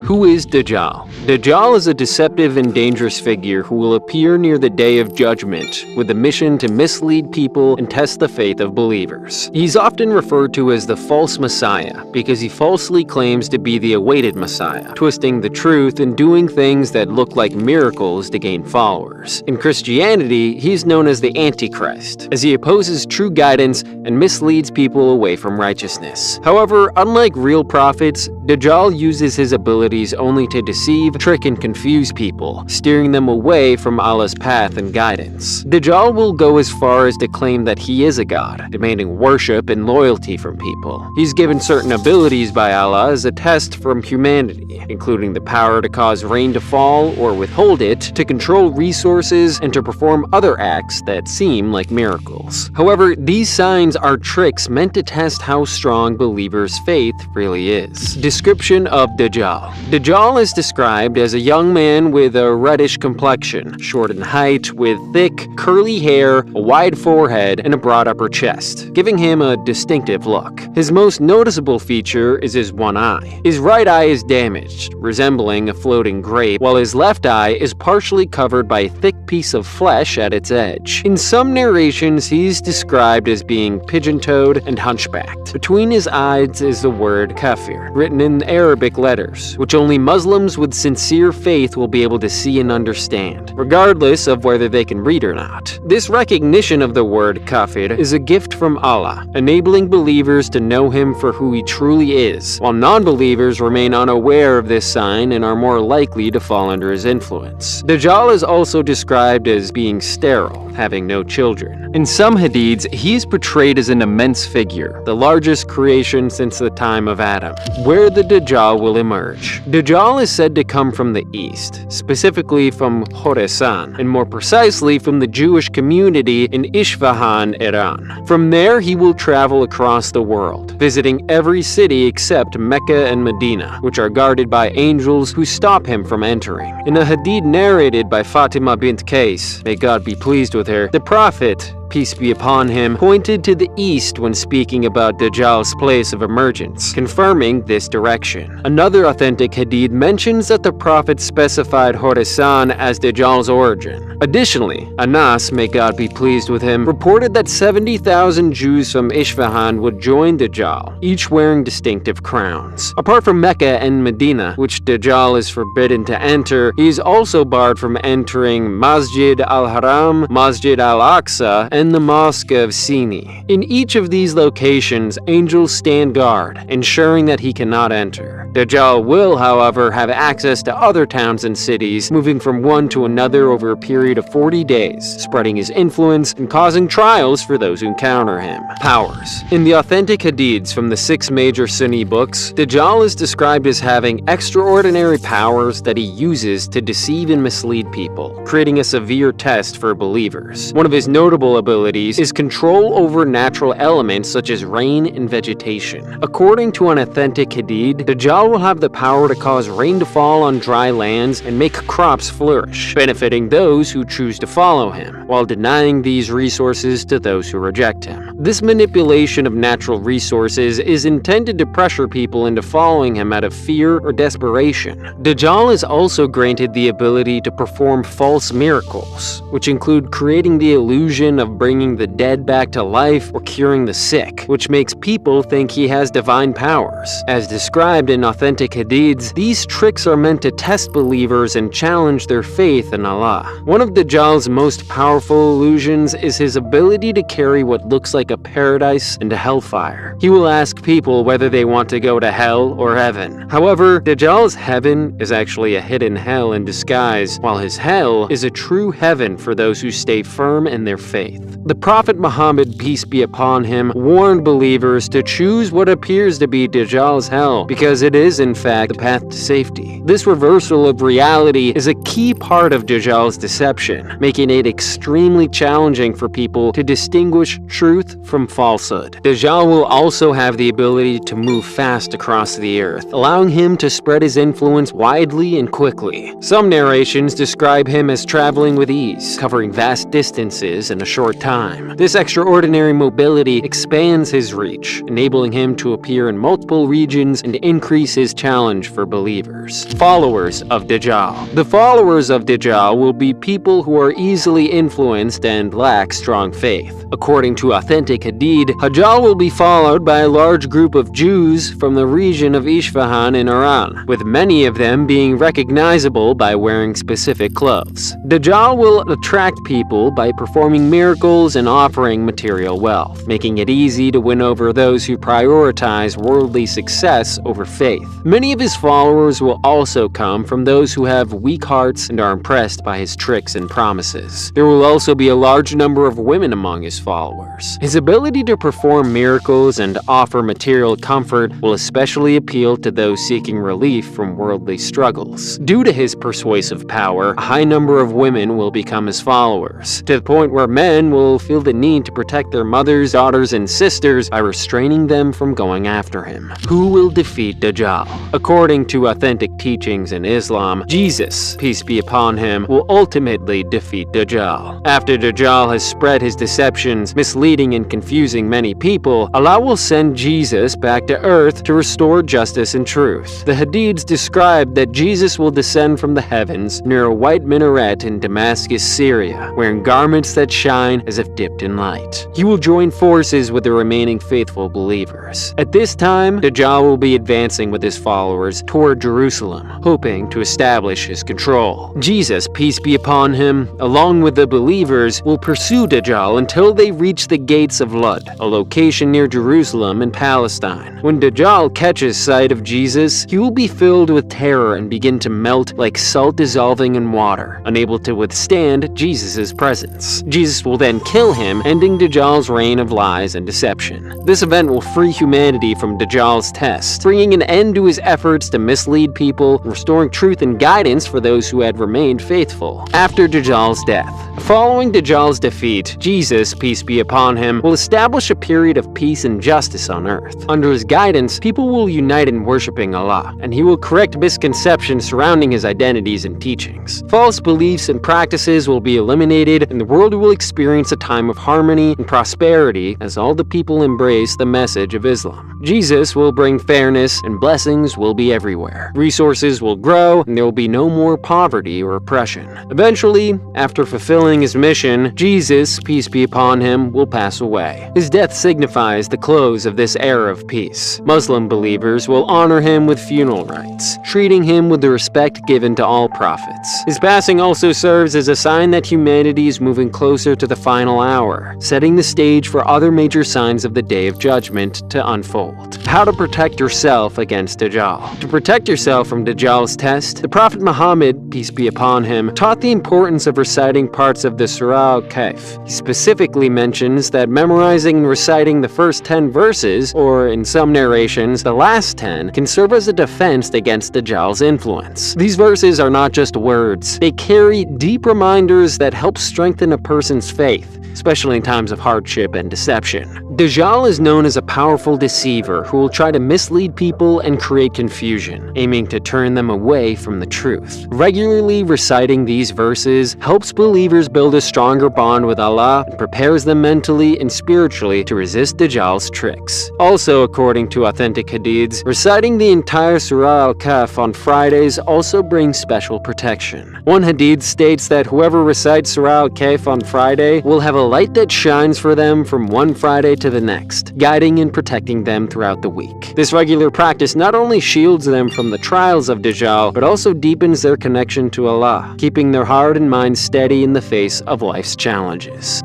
Who is Dajjal? Dajjal is a deceptive and dangerous figure who will appear near the Day of Judgment with a mission to mislead people and test the faith of believers. He's often referred to as the false Messiah because he falsely claims to be the awaited Messiah, twisting the truth and doing things that look like miracles to gain followers. In Christianity, he's known as the Antichrist, as he opposes true guidance and misleads people away from righteousness. However, unlike real prophets, Dajjal uses his abilities only to deceive, trick, and confuse people, steering them away from Allah's path and guidance. Dajjal will go as far as to claim that he is a god, demanding worship and loyalty from people. He's given certain abilities by Allah as a test from humanity, including the power to cause rain to fall or withhold it, to control resources, and to perform other acts that seem like miracles. However, these signs are tricks meant to test how strong believers' faith really is. Description of Dajjal. Dajjal is described as a young man with a reddish complexion, short in height, with thick, curly hair, a wide forehead, and a broad upper chest, giving him a distinctive look. His most noticeable feature is his one eye. His right eye is damaged, resembling a floating grape, while his left eye is partially covered by a thick piece of flesh at its edge. In some narrations, he's described as being pigeon-toed and hunchbacked. Between his eyes is the word kafir, written in Arabic letters, which only Muslims with sincere faith will be able to see and understand, regardless of whether they can read or not. This recognition of the word kafir is a gift from Allah, enabling believers to know him for who he truly is, while non-believers remain unaware of this sign and are more likely to fall under his influence. Dajjal is also described as being sterile, having no children. In some hadiths, he is portrayed as an immense figure, the largest creation since the time of Adam. Where the Dajjal will emerge. Dajjal is said to come from the east, specifically from Khorasan, and more precisely from the Jewish community in Isfahan, Iran. From there, he will travel across the world, visiting every city except Mecca and Medina, which are guarded by angels who stop him from entering. In a hadith narrated by Fatima bint Qais, may God be pleased with her, the Prophet, peace be upon him, pointed to the east when speaking about Dajjal's place of emergence, confirming this direction. Another authentic hadith mentions that the Prophet specified Khorasan as Dajjal's origin. Additionally, Anas, may God be pleased with him, reported that 70,000 Jews from Isfahan would join Dajjal, each wearing distinctive crowns. Apart from Mecca and Medina, which Dajjal is forbidden to enter, he is also barred from entering Masjid al-Haram, Masjid al-Aqsa, and the Mosque of Sini. In each of these locations, angels stand guard, ensuring that he cannot enter. Dajjal will, however, have access to other towns and cities, moving from one to another over a period of 40 days, spreading his influence and causing trials for those who encounter him. Powers. In the authentic hadiths from the 6 major Sunni books, Dajjal is described as having extraordinary powers that he uses to deceive and mislead people, creating a severe test for believers. One of his notable abilities is control over natural elements such as rain and vegetation. According to an authentic hadith, Dajjal will have the power to cause rain to fall on dry lands and make crops flourish, benefiting those who choose to follow him, while denying these resources to those who reject him. This manipulation of natural resources is intended to pressure people into following him out of fear or desperation. Dajjal is also granted the ability to perform false miracles, which include creating the illusion of bringing the dead back to life or curing the sick, which makes people think he has divine powers. As described in authentic hadiths, these tricks are meant to test believers and challenge their faith in Allah. One of Dajjal's most powerful illusions is his ability to carry what looks like a paradise into hellfire. He will ask people whether they want to go to hell or heaven. However, Dajjal's heaven is actually a hidden hell in disguise, while his hell is a true heaven for those who stay firm in their faith. The Prophet Muhammad, peace be upon him, warned believers to choose what appears to be Dajjal's hell, because it is in fact the path to safety. This reversal of reality is a key part of Dajjal's deception, making it extremely challenging for people to distinguish truth from falsehood. Dajjal will also have the ability to move fast across the earth, allowing him to spread his influence widely and quickly. Some narrations describe him as traveling with ease, covering vast distances in a short short time. This extraordinary mobility expands his reach, enabling him to appear in multiple regions and increase his challenge for believers. Followers of Dajjal. The followers of Dajjal will be people who are easily influenced and lack strong faith. According to authentic Hadith, Dajjal will be followed by a large group of Jews from the region of Isfahan in Iran, with many of them being recognizable by wearing specific clothes. Dajjal will attract people by performing miracles and offering material wealth, making it easy to win over those who prioritize worldly success over faith. Many of his followers will also come from those who have weak hearts and are impressed by his tricks and promises. There will also be a large number of women among his followers. His ability to perform miracles and offer material comfort will especially appeal to those seeking relief from worldly struggles. Due to his persuasive power, a high number of women will become his followers, to the point where men will feel the need to protect their mothers, daughters, and sisters by restraining them from going after him. Who will defeat Dajjal? According to authentic teachings in Islam, Jesus, peace be upon him, will ultimately defeat Dajjal. After Dajjal has spread his deceptions, misleading and confusing many people, Allah will send Jesus back to earth to restore justice and truth. The Hadiths describe that Jesus will descend from the heavens near a white minaret in Damascus, Syria, wearing garments that shine as if dipped in light. He will join forces with the remaining faithful believers. At this time, Dajjal will be advancing with his followers toward Jerusalem, hoping to establish his control. Jesus, peace be upon him, along with the believers, will pursue Dajjal until they reach the gates of Lud, a location near Jerusalem in Palestine. When Dajjal catches sight of Jesus, he will be filled with terror and begin to melt like salt dissolving in water, unable to withstand Jesus' presence. Jesus will then kill him, ending Dajjal's reign of lies and deception. This event will free humanity from Dajjal's test, bringing an end to his efforts to mislead people, restoring truth and guidance for those who had remained faithful. After Dajjal's death. Following Dajjal's defeat, Jesus, peace be upon him, will establish a period of peace and justice on earth. Under his guidance, people will unite in worshiping Allah, and he will correct misconceptions surrounding his identities and teachings. False beliefs and practices will be eliminated, and the world will experience a time of harmony and prosperity as all the people embrace the message of Islam. Jesus will bring fairness, and blessings will be everywhere. Resources will grow, and there will be no more poverty or oppression. Eventually, after fulfilling his mission, Jesus, peace be upon him, will pass away. His death signifies the close of this era of peace. Muslim believers will honor him with funeral rites, treating him with the respect given to all prophets. His passing also serves as a sign that humanity is moving closer to the final hour, setting the stage for other major signs of the Day of Judgment to unfold. How to protect yourself against Dajjal. To protect yourself from Dajjal's test, the Prophet Muhammad, peace be upon him, taught the importance of reciting parts of the Surah Al-Kahf. He specifically mentions that memorizing and reciting the first 10 verses, or in some narrations, the last 10, can serve as a defense against Dajjal's influence. These verses are not just words. They carry deep reminders that help strengthen a person's faith, especially in times of hardship and deception. Dajjal is known as a powerful deceiver who will try to mislead people and create confusion, aiming to turn them away from the truth. Regularly reciting these verses helps believers build a stronger bond with Allah and prepares them mentally and spiritually to resist Dajjal's tricks. Also, according to authentic hadiths, reciting the entire Surah Al-Kahf on Fridays also brings special protection. One hadith states that whoever recites Surah Al-Kahf on Friday will have a light that shines for them from one Friday to the next, guiding and protecting them throughout the week. This regular practice not only shields them from the trials of Dajjal, but also deepens their connection to Allah, keeping their heart and mind steady in the face of life's challenges.